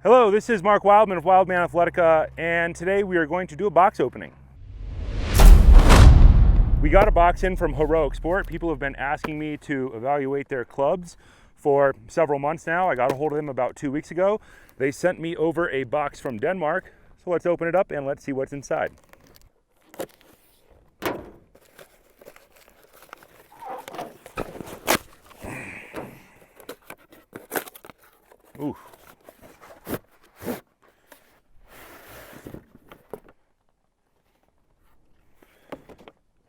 Hello, this is Mark Wildman of Wildman Athletica, and today we are going to do a box opening. We got a box in from Heroic Sport. People have been asking me to evaluate their clubs for several months now. I got a hold of them about 2 weeks ago. They sent me over a box from Denmark, so let's open it up and let's see what's inside. Ooh.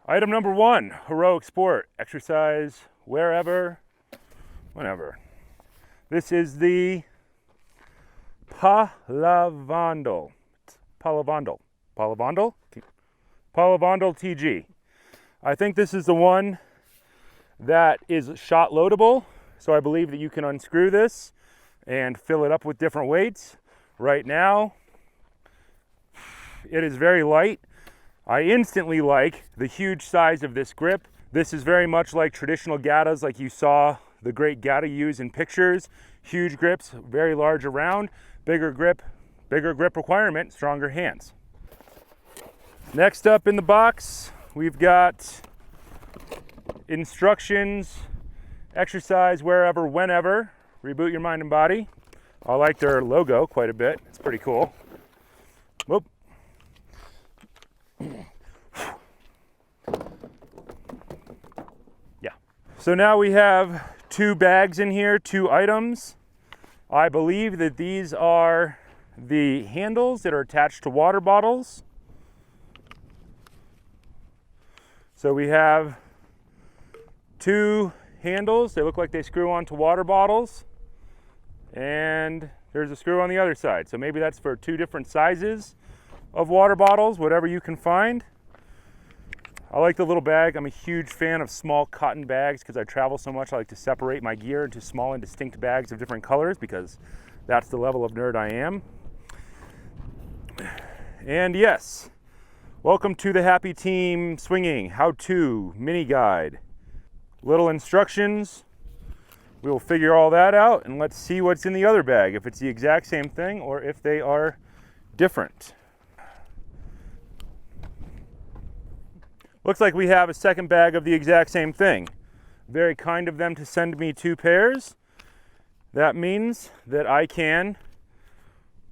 Item number one, Heroic Sport, exercise wherever, whenever. This is the Palavandel TG. I think this is the one that is shot loadable, so I believe that you can unscrew this and fill it up with different weights. Right now, it is very light. I instantly like the huge size of this grip. This is very much like traditional Gattas, like you saw the great Gatta use in pictures. Huge grips, very large around, bigger grip requirement, stronger hands. Next up in the box, we've got instructions, exercise wherever, whenever, reboot your mind and body. I like their logo quite a bit, it's pretty cool. Whoop. Yeah. So now we have two bags in here, two items. I believe that these are the handles that are attached to water bottles. So we have two handles. They look like they screw onto water bottles. And there's a screw on the other side. So maybe that's for two different sizes of water bottles, whatever you can find. I like the little bag. I'm a huge fan of small cotton bags because I travel so much. I like to separate my gear into small and distinct bags of different colors because that's the level of nerd I am. And yes, welcome to the Happy Team Swinging How-To Mini Guide. Little instructions. We will figure all that out and let's see what's in the other bag, if it's the exact same thing or if they are different. Looks like we have a second bag of the exact same thing. Very kind of them to send me two pairs. That means that I can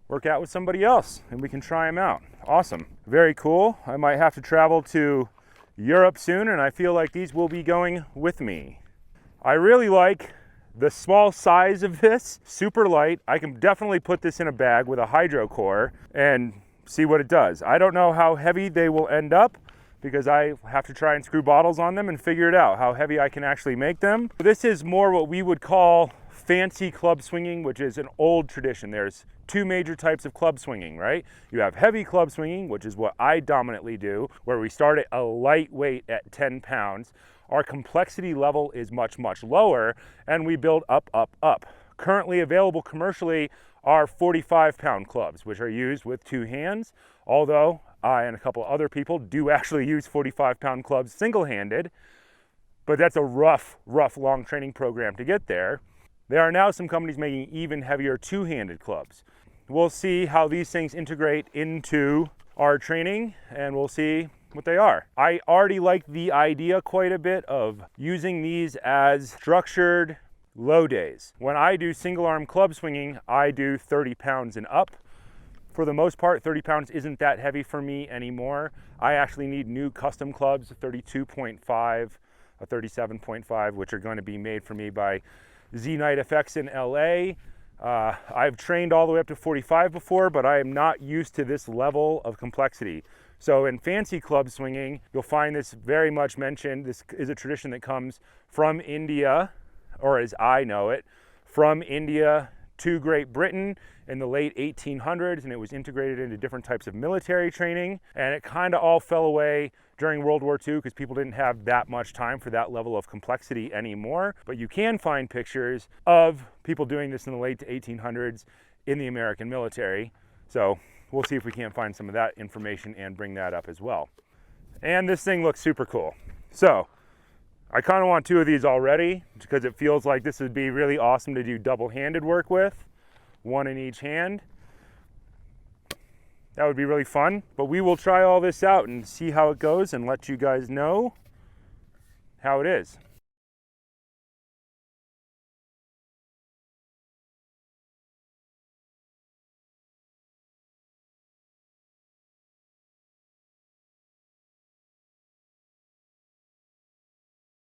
work out with somebody else and we can try them out. Awesome. Very cool. I might have to travel to Europe soon and I feel like these will be going with me. I really like the small size of this, super light. I can definitely put this in a bag with a hydro core and see what it does. I don't know how heavy they will end up because I have to try and screw bottles on them and figure it out, how heavy I can actually make them. This is more what we would call fancy club swinging, which is an old tradition. There's two major types of club swinging, right? You have heavy club swinging, which is what I dominantly do, where we start at a lightweight at 10 pounds. Our complexity level is much, much lower, and we build up, up, up. Currently available commercially are 45-pound clubs, which are used with two hands, although I and a couple other people do actually use 45-pound clubs single-handed, but that's a rough long training program to get there. There are now some companies making even heavier two-handed clubs. We'll see how these things integrate into our training, and we'll see what they are. I already like the idea quite a bit of using these as structured low days. When I do single arm club swinging, I do 30 pounds and up. For the most part, 30 pounds isn't that heavy for me anymore. I actually need new custom clubs, a 32.5, a 37.5, which are going to be made for me by Z-Night FX in LA. I've trained all the way up to 45 before, but I am not used to this level of complexity. So in fancy club swinging, you'll find this very much mentioned. This is a tradition that comes from India, or as I know it, from India to Great Britain in the late 1800s, and it was integrated into different types of military training. And it kind of all fell away during World War II because people didn't have that much time for that level of complexity anymore. But you can find pictures of people doing this in the late 1800s in the American military. So we'll see if we can't find some of that information and bring that up as well. And this thing looks super cool. So I kind of want two of these already because it feels like this would be really awesome to do double-handed work with, one in each hand. That would be really fun, but we will try all this out and see how it goes and let you guys know how it is.